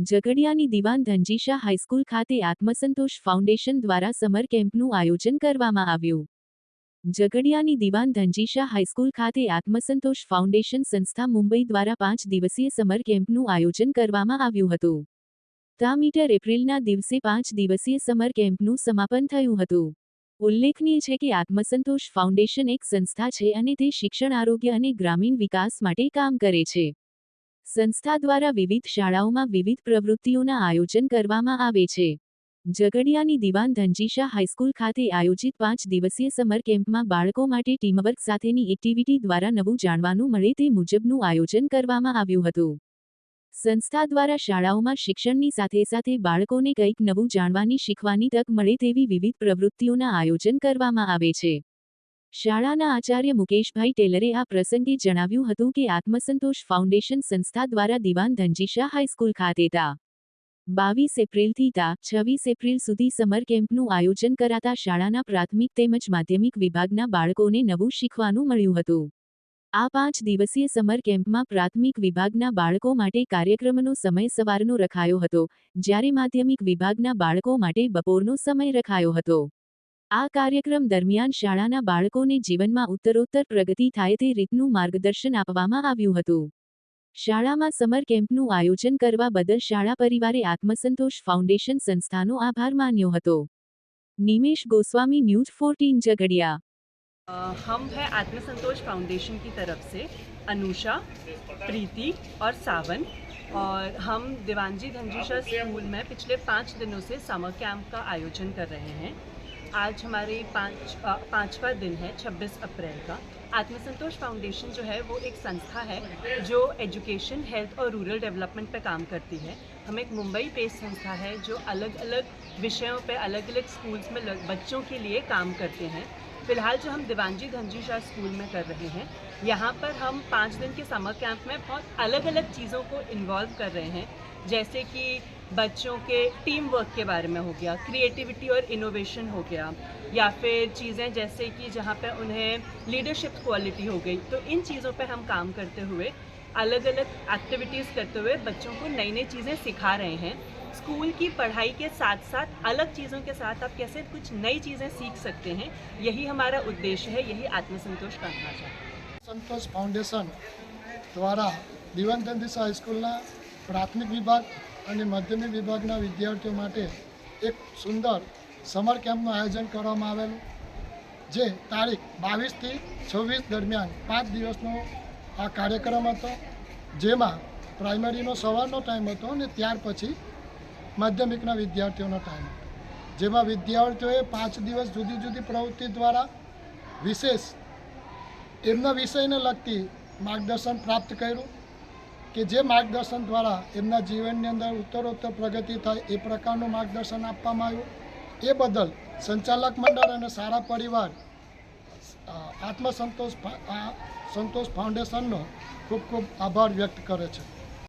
ઝઘડિયાની દિવાન ધનજીશા હાઈસ્કૂલ ખાતે આત્મસંતોષ ફાઉન્ડેશન દ્વારા સમર કેમ્પનું આયોજન કરવામાં આવ્યું. ઝઘડિયાની દિવાન ધનજીશા હાઈસ્કૂલ ખાતે આત્મસંતોષ ફાઉન્ડેશન સંસ્થા મુંબઈ દ્વારા 5 દિવસીય સમર કેમ્પનું આયોજન કરવામાં આવ્યું હતું. મી. એપ્રિલના દિવસે 5 દિવસીય સમર કેમ્પનું સમાપન થયું હતું. ઉલ્લેખનીય છે કે આત્મસંતોષ ફાઉન્ડેશન એક સંસ્થા છે અને તે શિક્ષણ, આરોગ્ય અને ગ્રામીણ વિકાસ માટે કામ કરે છે. સંસ્થા દ્વારા વિવિધ શાળાઓમાં વિવિધ પ્રવૃત્તિઓના આયોજન કરવામાં આવે છે. ઝઘડિયાની દિવાન ધનજીશા હાઈસ્કૂલ ખાતે આયોજિત 5 દિવસીય સમર કેમ્પમાં બાળકો માટે ટીમવર્ક સાથેની એક્ટિવિટી દ્વારા નવું જાણવાનું મળે તે મુજબનું આયોજન કરવામાં આવ્યું હતું. સંસ્થા દ્વારા શાળાઓમાં શિક્ષણની સાથે સાથે બાળકોને કંઈક નવું જાણવાની, શીખવાની તક મળે તેવી વિવિધ પ્રવૃત્તિઓના આયોજન કરવામાં આવે છે. શાળાના આચાર્ય મુકેશભાઈ ટેલરે આ પ્રસંગે જણાવ્યું હતું કે આત્મસંતોષ ફાઉન્ડેશન સંસ્થા દ્વારા દિવાન ધનજીશા હાઈસ્કૂલ ખાતે તા 22 એપ્રિલથી તા 26 એપ્રિલ સુધી સમર કેમ્પનું આયોજન કરાતા શાળાના પ્રાથમિક તેમજ માધ્યમિક વિભાગના બાળકોને નવું શીખવાનું મળ્યું હતું. આ 5 દિવસીય સમર કેમ્પમાં પ્રાથમિક વિભાગના બાળકો માટે કાર્યક્રમનો સમય સવારનો રખાયો હતો, જ્યારે માધ્યમિક વિભાગના બાળકો માટે બપોરનો સમય રખાયો હતો. આ કાર્યક્રમ દરમિયાન શાળાના બાળકોને જીવનમાં ઉત્તરોત્તર પ્રગતિ થાય તે રીતનું માર્ગદર્શન આપવામાં આવ્યું હતું. શાળામાં સમર કેમ્પનું આયોજન કરવા બદલ શાળા પરિવારે આત્મસંતોષ ફાઉન્ડેશન સંસ્થાનો આભાર માન્યો હતો. નિમેશ ગોસ્વામી, न्यूज़ 14 झगड़िया। हम हैं आत्मसंतोष फाउंडेशन की तरफ से अनुषा, प्रीति और सावन, और हम दीवानजी धनजीशा स्कूल में पिछले 5 दिनों से समर कैंप का आयोजन कर रहे हैं. आज हमारे पाँचवा दिन है, 26 अप्रैल का. आत्मसंतोष फाउंडेशन जो है वो एक संस्था है जो एजुकेशन, हेल्थ और रूरल डेवलपमेंट पे काम करती है. हम एक मुंबई बेस्ड संस्था है जो अलग अलग विषयों पे अलग अलग स्कूल्स में बच्चों के लिए काम करते हैं. फिलहाल जो हम दीवानजी धनजीशा स्कूल में कर रहे हैं, यहाँ पर हम 5 दिन के समर कैंप में बहुत अलग अलग चीज़ों को इन्वॉल्व कर रहे हैं. जैसे कि बच्चों के टीम वर्क के बारे में हो गया, क्रिएटिविटी और इनोवेशन हो गया, या फिर चीज़ें जैसे कि जहाँ पे उन्हें लीडरशिप क्वालिटी हो गई. तो इन चीज़ों पे हम काम करते हुए, अलग अलग एक्टिविटीज़ करते हुए बच्चों को नई नई चीज़ें सिखा रहे हैं. स्कूल की पढ़ाई के साथ साथ अलग चीज़ों के साथ आप कैसे कुछ नई चीज़ें सीख सकते हैं, यही हमारा उद्देश्य है, यही आत्मसंतोष करना चाहिए. संतोष फाउंडेशन द्वारा दिवान धनजीशा हाईस्कूलना प्राथमिक विभाग અને માધ્યમિક વિભાગના વિદ્યાર્થીઓ માટે એક સુંદર સમર કેમ્પનું આયોજન કરવામાં આવેલું, જે તારીખ 22થી 26 દરમિયાન 5 દિવસનો આ કાર્યક્રમ હતો, જેમાં પ્રાઇમરીનો સવારનો ટાઈમ હતો અને ત્યાર પછી માધ્યમિકના વિદ્યાર્થીઓનો ટાઈમ હતો, જેમાં વિદ્યાર્થીઓએ 5 દિવસ જુદી જુદી પ્રવૃત્તિ દ્વારા વિશેષ એમના વિષયને લગતી માર્ગદર્શન પ્રાપ્ત કર્યું કે જે માર્ગદર્શન દ્વારા એમના જીવનની અંદર ઉત્તરોત્તર પ્રગતિ થાય એ પ્રકારનું માર્ગદર્શન આપવામાં આવ્યું. એ બદલ સંચાલક મંડળ અને સારા પરિવાર આત્મસંતોષ ફાઉન્ડેશનનો ખૂબ ખૂબ આભાર વ્યક્ત કરે છે.